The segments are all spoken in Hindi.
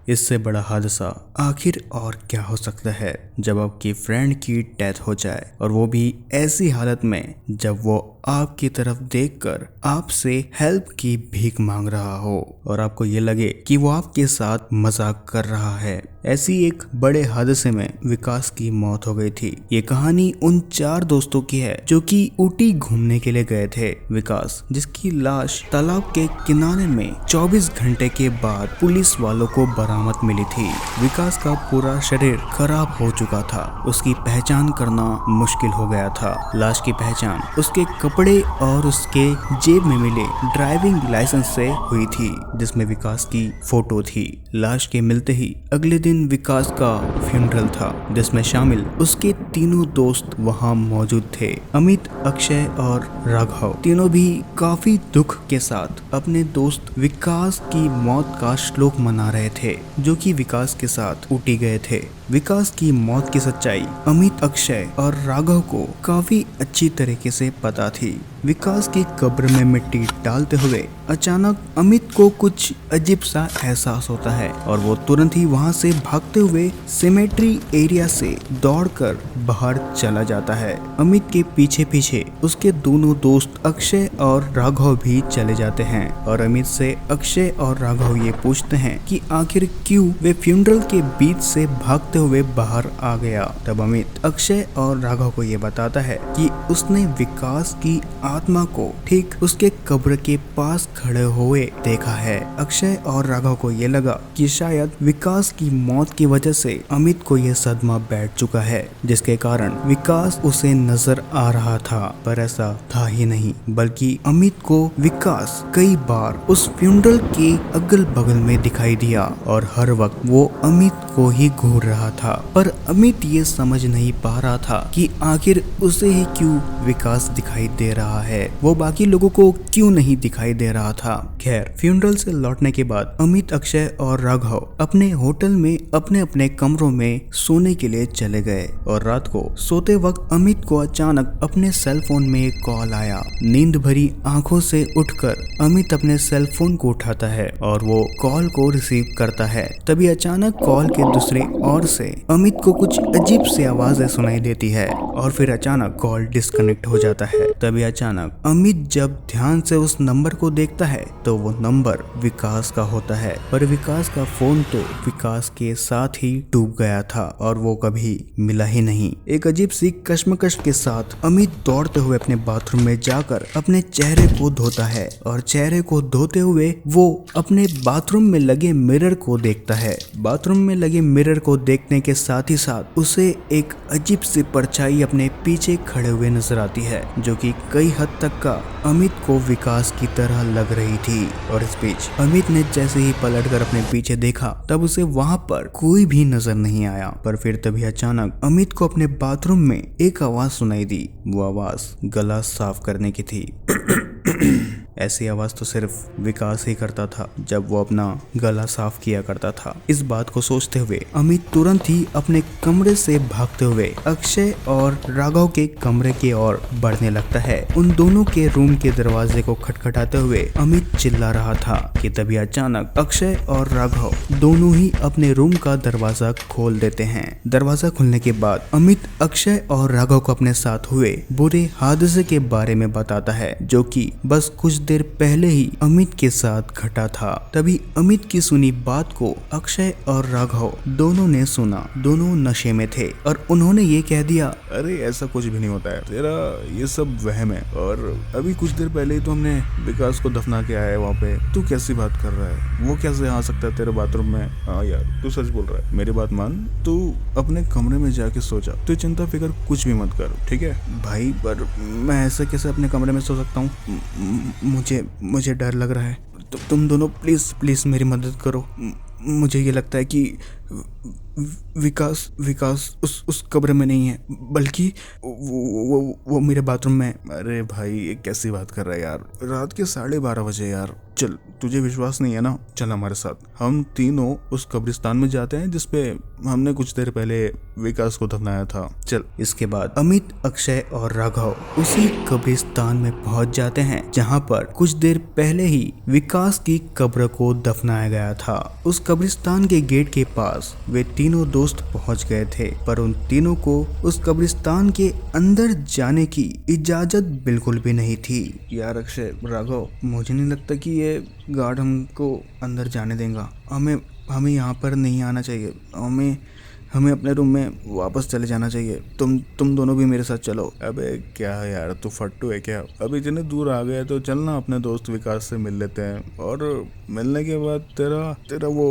इससे बड़ा हादसा आखिर और क्या हो सकता है जब आपकी फ्रेंड की डेथ हो जाए, और वो भी ऐसी हालत में जब वो आपकी तरफ देखकर आपसे हेल्प की भीख मांग रहा हो और आपको ये लगे कि वो आपके साथ मजाक कर रहा है। ऐसी एक बड़े हादसे में विकास की मौत हो गई थी। ये कहानी उन 4 दोस्तों की है जो कि ऊटी घूमने के लिए गए थे। विकास, जिसकी लाश तालाब के किनारे में 24 घंटे के बाद पुलिस वालों को बरामद मिली थी। विकास का पूरा शरीर खराब हो चुका था, उसकी पहचान करना मुश्किल हो गया था। लाश की पहचान उसके कपड़े और उसके जेब में मिले ड्राइविंग लाइसेंस से हुई थी, जिसमें विकास की फोटो थी। लाश के मिलते ही अगले दिन विकास का फ्यूनरल था, जिसमें शामिल उसके तीनों दोस्त वहां मौजूद थे। अमित, अक्षय और राघव तीनों भी काफी दुख के साथ अपने दोस्त विकास की मौत का श्लोक मना रहे थे, जो कि विकास के साथ ऊटी गए थे। विकास की मौत की सच्चाई अमित, अक्षय और राघव को काफी अच्छी तरीके से पता थी। विकास की कब्र में मिट्टी डालते हुए अचानक अमित को कुछ अजीब सा एहसास होता है और वो तुरंत ही वहां से भागते हुए सिमेट्री एरिया से दौड़कर बाहर चला जाता है। अमित के पीछे पीछे उसके दोनों दोस्त अक्षय और राघव भी चले जाते हैं और अमित से अक्षय और राघव ये पूछते हैं कि आखिर क्यों वे फ्यूनरल के बीच से भागते हुए बाहर आ गया। तब अमित अक्षय और राघव को ये बताता है कि उसने विकास की आत्मा को ठीक उसके कब्र के पास खड़े हुए देखा है। अक्षय और राघव को ये लगा कि शायद विकास की मौत की वजह से अमित को ये सदमा बैठ चुका है, जिसके कारण विकास उसे नजर आ रहा था, पर ऐसा था ही नहीं, बल्कि अमित को विकास कई बार उस फ्यूनरल के अगल बगल में दिखाई दिया और हर वक्त वो अमित को ही घूर रहा था। पर अमित ये समझ नहीं पा रहा था कि आखिर उसे ही क्यों विकास दिखाई दे रहा है, वो बाकी लोगों को क्यों नहीं दिखाई दे रहा था। खैर, फ्यूनरल से लौटने के बाद अमित, अक्षय और राघव अपने होटल में अपने अपने कमरों में सोने के लिए चले गए और रात को सोते वक्त अमित को अचानक अपने सेल फोन में एक कॉल आया। नींद भरी आंखों से उठकर अमित अपने सेल फोन को उठाता है और वो कॉल को रिसीव करता है। तभी अचानक कॉल के दूसरे ओर से अमित को कुछ अजीब सी आवाजें सुनाई देती है और फिर अचानक कॉल डिस्कनेक्ट हो जाता है। तभी अचानक अमित जब ध्यान से उस नंबर को देखता है तो वो नंबर विकास का होता है, पर विकास का फोन तो विकास के साथ ही डूब गया था और वो कभी मिला ही नहीं। एक अजीब सी कश्मकश के साथ अमित दौड़ते हुए अपने बाथरूम में जाकर अपने चेहरे को धोता है और चेहरे को धोते हुए वो अपने बाथरूम में लगे मिरर को देखता है। बाथरूम में लगे मिरर को देखने के साथ ही साथ उसे एक अजीब सी परछाई अपने पीछे खड़े हुए नजर आती है, जो कि कई हद तक का अमित को विकास की तरह लग रही थी। और इस बीच अमित ने जैसे ही पलटकर अपने पीछे देखा तब उसे वहां पर कोई भी नजर नहीं आया, पर फिर तभी अचानक अमित को अपने बाथरूम में एक आवाज सुनाई दी। वो आवाज गला साफ करने की थी। ऐसी आवाज तो सिर्फ विकास ही करता था जब वो अपना गला साफ किया करता था। इस बात को सोचते हुए अमित तुरंत ही अपने कमरे से भागते हुए अक्षय और राघव के कमरे की ओर बढ़ने लगता है। उन दोनों के रूम के दरवाजे को खटखटाते हुए अमित चिल्ला रहा था कि तभी अचानक अक्षय और राघव दोनों ही अपने रूम का दरवाजा खोल देते हैं। दरवाजा खुलने के बाद अमित अक्षय और राघव को अपने साथ हुए बुरे हादसे के बारे में बताता है, जो कि बस कुछ देर पहले ही अमित के साथ घटा था। तभी अमित की सुनी बात को अक्षय और राघव दोनों ने सुना। दोनों नशे में थे और उन्होंने ये कह दिया, अरे ऐसा कुछ भी नहीं होता है, तेरा ये सब वहम है, और अभी कुछ देर पहले ही तो हमने विकास को दफना के आया है वहाँ पे। तू कैसी बात कर रहा है, वो कैसे आ सकता है तेरे बाथरूम में? हाँ यार, तू सच बोल रहा है, मेरी बात मान, तू अपने कमरे में जाके सो जा, तू चिंता फिक्र कुछ भी मत कर, ठीक है भाई? पर मैं ऐसे कैसे अपने कमरे में सो सकता हूँ? मुझे डर लग रहा है। तुम दोनों प्लीज मेरी मदद करो। मुझे ये लगता है कि विकास उस कब्र में नहीं है, बल्कि वो मेरे बाथरूम में। अरे भाई, ये कैसी बात कर रहा है यार, रात के 12:30 बजे यार, चल, तुझे विश्वास नहीं है ना, चल हमारे साथ। हम तीनों उस कब्रिस्तान में जाते हैं जिसपे हमने कुछ देर पहले विकास को दफनाया था। चल। इसके बाद अमित, अक्षय और राघव उसी कब्रिस्तान में पहुंच जाते हैं जहां पर कुछ देर पहले ही विकास की कब्र को दफनाया गया था। उस कब्रिस्तान के गेट के पास वे तीनों दोस्त पहुंच गए थे, पर उन तीनों को उस कब्रिस्तान के अंदर जाने की इजाजत बिल्कुल भी नहीं थी। यार अक्षय, राघव, मुझे नहीं लगता कि ये गार्ड हमको अंदर जाने देगा। हमें यहाँ पर नहीं आना चाहिए। हमें अपने रूम में वापस चले जाना चाहिए। तुम दोनों भी मेरे साथ चलो। अबे क्या यार, तू फट्टू है क्या? अभी इतने दूर आ गए तो चलना, अपने दोस्त विकास से मिल लेते हैं और मिलने के बाद तेरा वो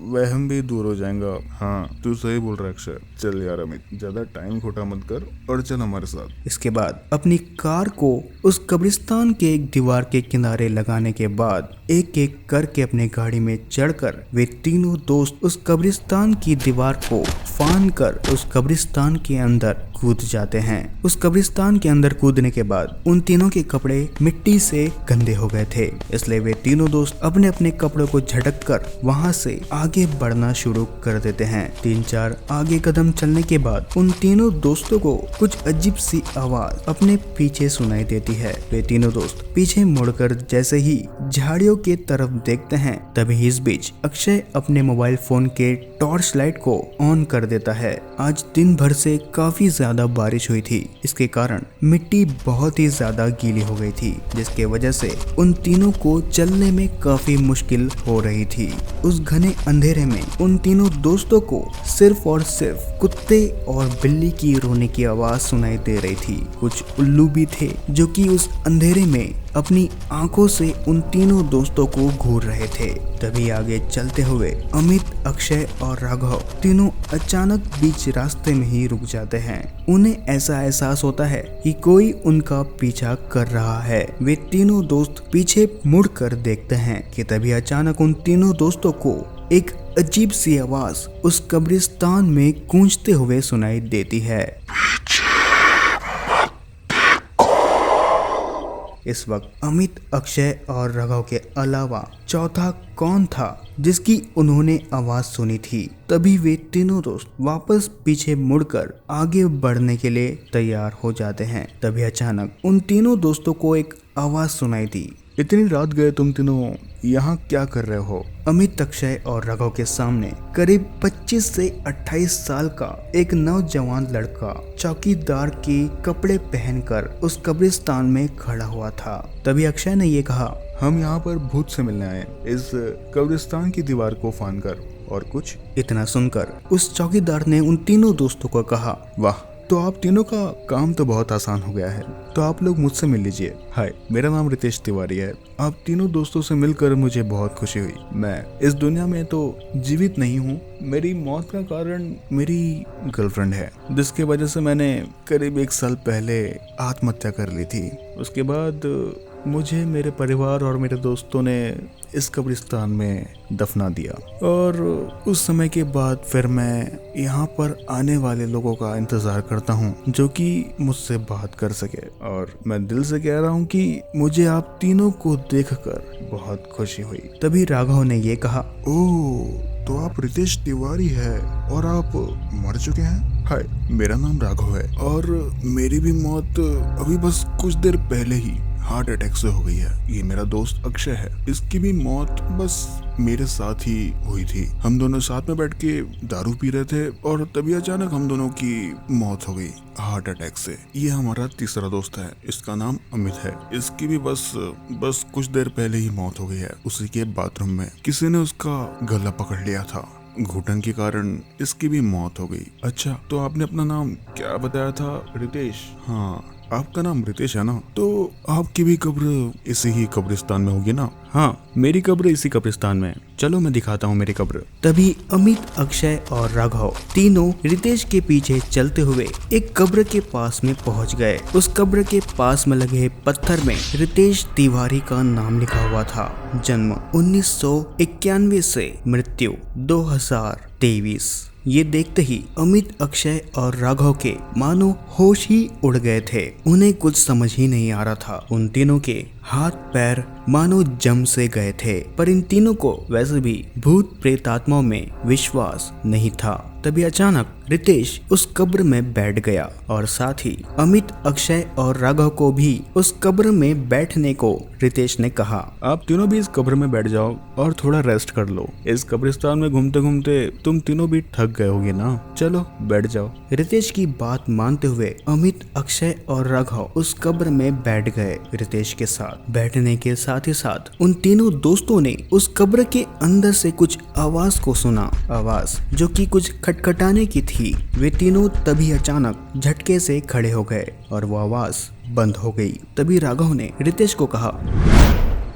वहम भी दूर हो जाएगा। हाँ, तू सही बोल रहा है अक्षय। चल यार अमित, ज्यादा टाइम खोटा मत कर और चल हमारे साथ। इसके बाद अपनी कार को उस कब्रिस्तान के एक दीवार के किनारे लगाने के बाद एक एक करके अपने गाड़ी में चढ़कर वे तीनों दोस्त उस कब्रिस्तान की दीवार को फान कर उस कब्रिस्तान के अंदर कूद जाते हैं। उस कब्रिस्तान के अंदर कूदने के बाद उन तीनों के कपड़े मिट्टी से गंदे हो गए थे, इसलिए वे तीनों दोस्त अपने अपने कपड़ों को झटक कर वहाँ से आगे बढ़ना शुरू कर देते हैं। 3-4 आगे कदम चलने के बाद उन तीनों दोस्तों को कुछ अजीब सी आवाज अपने पीछे सुनाई देती है। वे तीनों दोस्त पीछे मुड़कर जैसे ही झाड़ियों की तरफ देखते हैं, तभी इस बीच अक्षय अपने मोबाइल फोन के टॉर्च लाइट को ऑन कर देता है। आज दिन भर से काफी ज्यादा बारिश हुई थी, इसके कारण मिट्टी बहुत ही ज्यादा गीली हो गई थी, जिसके वजह से उन तीनों को चलने में काफी मुश्किल हो रही थी। उस घने अंधेरे में उन तीनों दोस्तों को सिर्फ और सिर्फ कुत्ते और बिल्ली की रोने की आवाज सुनाई दे रही थी। कुछ उल्लू भी थे जो कि उस अंधेरे में अपनी आंखों से उन तीनों दोस्तों को घूर रहे थे। तभी आगे चलते हुए अमित, अक्षय और राघव तीनों अचानक बीच रास्ते में ही रुक जाते हैं। उन्हें ऐसा एहसास होता है कि कोई उनका पीछा कर रहा है। वे तीनों दोस्त पीछे मुड़कर देखते हैं कि तभी अचानक उन तीनों दोस्तों को एक अजीब सी आवाज उस कब्रिस्तान में गूंजते हुए सुनाई देती है। इस वक्त अमित, अक्षय और राघव के अलावा चौथा कौन था जिसकी उन्होंने आवाज सुनी थी? तभी वे तीनों दोस्त वापस पीछे मुड़कर आगे बढ़ने के लिए तैयार हो जाते हैं। तभी अचानक उन तीनों दोस्तों को एक आवाज सुनाई दी। इतनी रात गए तुम तीनों यहाँ क्या कर रहे हो? अमित, अक्षय और राघव के सामने करीब 25 से 28 साल का एक नौजवान लड़का चौकीदार के कपड़े पहनकर उस कब्रिस्तान में खड़ा हुआ था। तभी अक्षय ने ये कहा, हम यहाँ पर भूत से मिलने आए, इस कब्रिस्तान की दीवार को फान कर। और कुछ? इतना सुनकर उस चौकीदार ने उन तीनों दोस्तों को कहा, वाह, तो आप तीनों का काम तो बहुत आसान हो गया है, तो आप लोग मुझसे मिल लीजिए। हाय, मेरा नाम रितेश तिवारी है। आप तीनों दोस्तों से मिलकर मुझे बहुत खुशी हुई। मैं इस दुनिया में तो जीवित नहीं हूँ, मेरी मौत का कारण मेरी गर्लफ्रेंड है, जिसके वजह से मैंने करीब 1 साल पहले आत्महत्या कर ली थी। उसके बाद मुझे मेरे परिवार और मेरे दोस्तों ने इस कब्रिस्तान में दफना दिया और उस समय के बाद फिर मैं यहाँ पर आने वाले लोगों का इंतजार करता हूँ जो कि मुझसे बात कर सके। और मैं दिल से कह रहा हूँ कि मुझे आप तीनों को देखकर बहुत खुशी हुई। तभी राघव ने ये कहा, ओह, तो आप रितेश तिवारी है और आप मर चुके हैं? हाय, मेरा नाम राघव है और मेरी भी मौत अभी बस कुछ देर पहले ही हार्ट अटैक से हो गई है। ये मेरा दोस्त अक्षय है, इसकी भी मौत बस मेरे साथ ही हुई थी। हम दोनों साथ में बैठ के दारू पी रहे थे और तभी अचानक हम दोनों की मौत हो गई हार्ट अटैक से। ये हमारा तीसरा दोस्त है, इसका नाम अमित है। इसकी भी बस कुछ देर पहले ही मौत हो गई है। उसी के बाथरूम में किसी ने उसका गला पकड़ लिया था, घुटन के कारण इसकी भी मौत हो गई। अच्छा, तो आपने अपना नाम क्या बताया था? रितेश। हाँ, आपका नाम रितेश है ना? तो आपकी भी कब्र इसी ही कब्रिस्तान में होगी ना? हाँ, मेरी कब्र इसी कब्रिस्तान में। चलो मैं दिखाता हूँ मेरी कब्र। तभी अमित, अक्षय और राघव तीनों रितेश के पीछे चलते हुए एक कब्र के पास में पहुँच गए। उस कब्र के पास में लगे पत्थर में रितेश तिवारी का नाम लिखा हुआ था। जन्म 1991 से मृत्यु 2023। ये देखते ही अमित, अक्षय और राघव के मानो होश ही उड़ गए थे। उन्हें कुछ समझ ही नहीं आ रहा था। उन तीनों के हाथ पैर मानो जम से गए थे, पर इन तीनों को वैसे भी भूत प्रेत आत्माओं में विश्वास नहीं था। तभी अचानक रितेश उस कब्र में बैठ गया और साथ ही अमित, अक्षय और राघव को भी उस कब्र में बैठने को रितेश ने कहा। आप तीनों भी इस कब्र में बैठ जाओ और थोड़ा रेस्ट कर लो। इस कब्रिस्तान में घूमते घूमते तुम तीनों भी थक गए होगे ना, चलो बैठ जाओ। रितेश की बात मानते हुए अमित, अक्षय और राघव उस कब्र में बैठ गए रितेश के साथ। बैठने के साथ ही साथ उन तीनों दोस्तों ने उस कब्र के अंदर से कुछ आवाज को सुना, आवाज जो कि कुछ खटखटाने की थी। वे तीनों तभी अचानक झटके से खड़े हो गए और वो आवाज बंद हो गई। तभी राघव ने रितेश को कहा,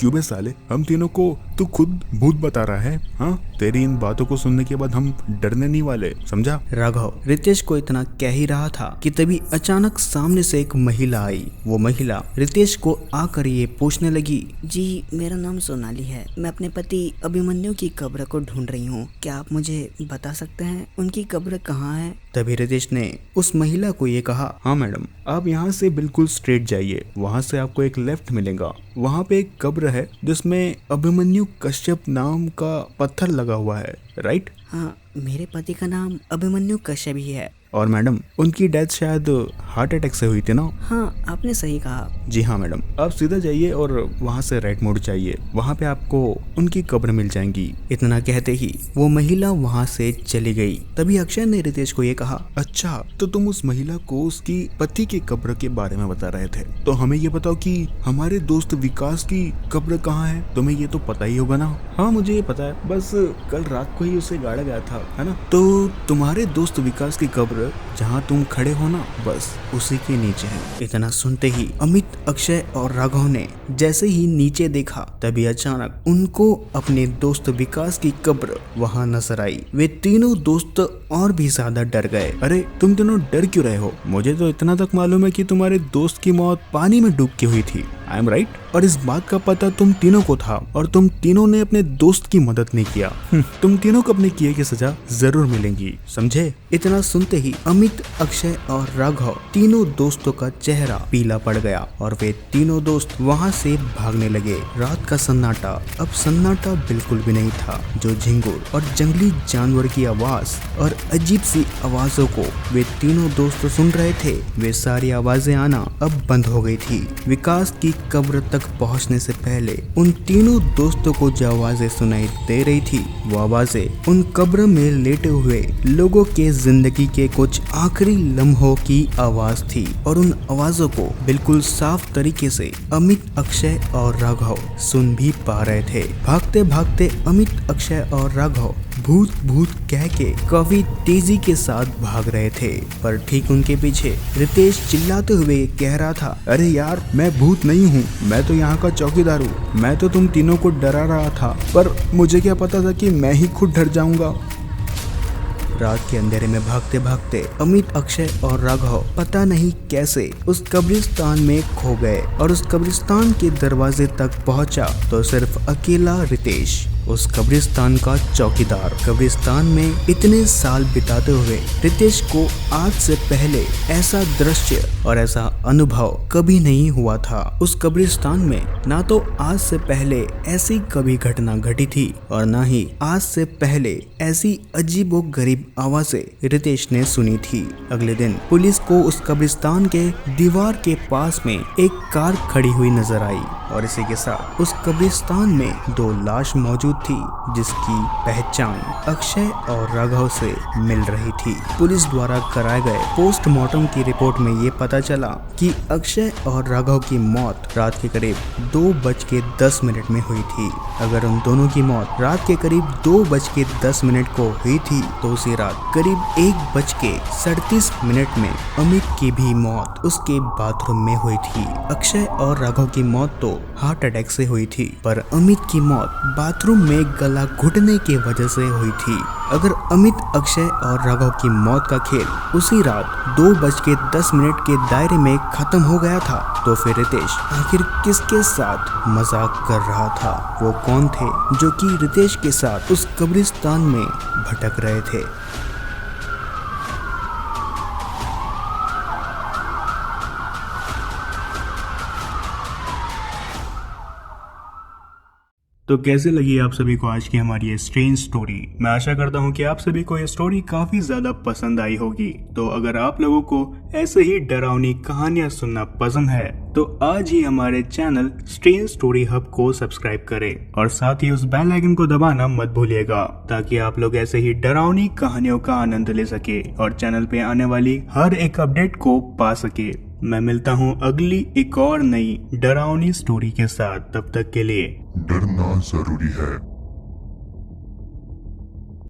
क्यों बे साले, हम तीनों को तू खुद भूत बता रहा है? हाँ, तेरी इन बातों को सुनने के बाद हम डरने नहीं वाले, समझा? राघव रितेश को इतना कह ही रहा था कि तभी अचानक सामने से एक महिला आई। वो महिला रितेश को आकर ये पूछने लगी, जी मेरा नाम सोनाली है, मैं अपने पति अभिमन्यु की कब्र को ढूंढ रही हूँ। क्या आप मुझे बता सकते हैं उनकी कब्र कहाँ है? तभी रितेश ने उस महिला को ये कहा, हाँ मैडम, आप यहाँ से बिल्कुल स्ट्रेट जाइए, वहाँ से आपको एक लेफ्ट मिलेगा। वहाँ पे एक कब्र है जिसमें अभिमन्यु कश्यप नाम का पत्थर लगा हुआ है, राइट? हाँ, मेरे पति का नाम अभिमन्यु कश्यप ही है। और मैडम, उनकी डेथ शायद हार्ट अटैक से हुई थी ना? हाँ, आपने सही कहा। जी हाँ मैडम, आप सीधा जाइए और वहाँ से राइट मोड़ चाहिए, वहाँ पे आपको उनकी कब्र मिल जाएंगी। इतना कहते ही वो महिला वहाँ से चली गई। तभी अक्षय ने रितेश को ये कहा, अच्छा, तो तुम उस महिला को उसकी पति की कब्र के बारे में बता रहे थे, तो हमें ये बताओ कि हमारे दोस्त विकास की कब्र कहाँ है? तुम्हें ये तो पता ही होगा ना? हाँ मुझे ये पता है, बस कल रात को ही उसे गाड़ा गया था, है ना? तो तुम्हारे दोस्त विकास की कब्र जहाँ तुम खड़े हो ना, बस उसी के नीचे है। इतना सुनते ही अमित, अक्षय और राघव ने जैसे ही नीचे देखा तभी अचानक उनको अपने दोस्त विकास की कब्र वहाँ नजर आई। वे तीनों दोस्त और भी ज्यादा डर गए। अरे तुम तीनों डर क्यों रहे हो? मुझे तो इतना तक मालूम है कि तुम्हारे दोस्त की मौत पानी में डूब के हुई थी। I am right? और इस बात का पता तुम तीनों को था और तुम तीनों ने अपने दोस्त की मदद नहीं किया। तुम तीनों को अपने किए की सजा जरूर मिलेंगी, समझे? इतना सुनते ही अमित, अक्षय और राघव तीनों दोस्तों का चेहरा पीला पड़ गया और वे तीनों दोस्त वहाँ से भागने लगे। रात का सन्नाटा अब सन्नाटा बिल्कुल भी नहीं था। जो झिंगुर और जंगली जानवर की आवाज और अजीब सी आवाजों को वे तीनों दोस्त सुन रहे थे, वे सारी आवाजें आना अब बंद हो गई थी। विकास की कब्र तक पहुंचने से पहले उन तीनों दोस्तों को जो आवाजें सुनाई दे रही थी, वो आवाजें उन कब्र में लेटे हुए लोगों के जिंदगी के कुछ आखिरी लम्हों की आवाज थी। और उन आवाजों को बिल्कुल साफ तरीके से अमित, अक्षय और राघव सुन भी पा रहे थे। भागते भागते अमित, अक्षय और राघव भूत भूत कह के काफी तेजी के साथ भाग रहे थे, पर ठीक उनके पीछे रितेश चिल्लाते हुए कह रहा था, अरे यार, मैं भूत नहीं हूँ, मैं तो यहाँ का चौकीदार हूँ। मैं तो तुम तीनों को डरा रहा था, पर मुझे क्या पता था कि मैं ही खुद डर जाऊंगा। रात के अंधेरे में भागते भागते अमित, अक्षय और राघव पता नहीं कैसे उस कब्रिस्तान में खो गए और उस कब्रिस्तान के दरवाजे तक पहुंचा तो सिर्फ अकेला रितेश, उस कब्रिस्तान का चौकीदार। कब्रिस्तान में इतने साल बिताते हुए रितेश को आज से पहले ऐसा दृश्य और ऐसा अनुभव कभी नहीं हुआ था। उस कब्रिस्तान में ना तो आज से पहले ऐसी कभी घटना घटी थी और ना ही आज से पहले ऐसी अजीबोगरीब आवाजें रितेश ने सुनी थी। अगले दिन पुलिस को उस कब्रिस्तान के दीवार के पास में एक कार खड़ी हुई नजर आई और इसी के साथ उस कब्रिस्तान में 2 लाश मौजूद थी जिसकी पहचान अक्षय और राघव से मिल रही थी। पुलिस द्वारा कराए गए पोस्टमार्टम की रिपोर्ट में ये पता चला कि अक्षय और राघव की मौत रात के करीब 2:10 में हुई थी। अगर उन दोनों की मौत रात के करीब 2:10 को हुई थी तो उसी रात करीब 1:37 में अमित की भी मौत उसके बाथरूम में हुई थी। अक्षय और राघव की मौत तो हार्ट अटैक से हुई थी, पर अमित की मौत बाथरूम में गला घुटने की वजह से हुई थी। अगर अमित, अक्षय और राघव की मौत का खेल उसी रात 2:10 के दायरे में खत्म हो गया था तो फिर रितेश आखिर किसके साथ मजाक कर रहा था? वो कौन थे जो कि रितेश के साथ उस कब्रिस्तान में भटक रहे थे? तो कैसे लगी आप सभी को आज की हमारी ये स्ट्रेंज स्टोरी। मैं आशा करता हूँ कि आप सभी को ये स्टोरी काफी ज्यादा पसंद आई होगी। तो अगर आप लोगों को ऐसे ही डरावनी कहानियां सुनना पसंद है तो आज ही हमारे चैनल स्ट्रेंज स्टोरी हब को सब्सक्राइब करें और साथ ही उस बेल आइकन को दबाना मत भूलिएगा, ताकि आप लोग ऐसे ही डरावनी कहानियों का आनंद ले सके और चैनल पे आने वाली हर एक अपडेट को पा सके। मैं मिलता हूँ अगली एक और नई डरावनी स्टोरी के साथ। तब तक के लिए डरना जरूरी है।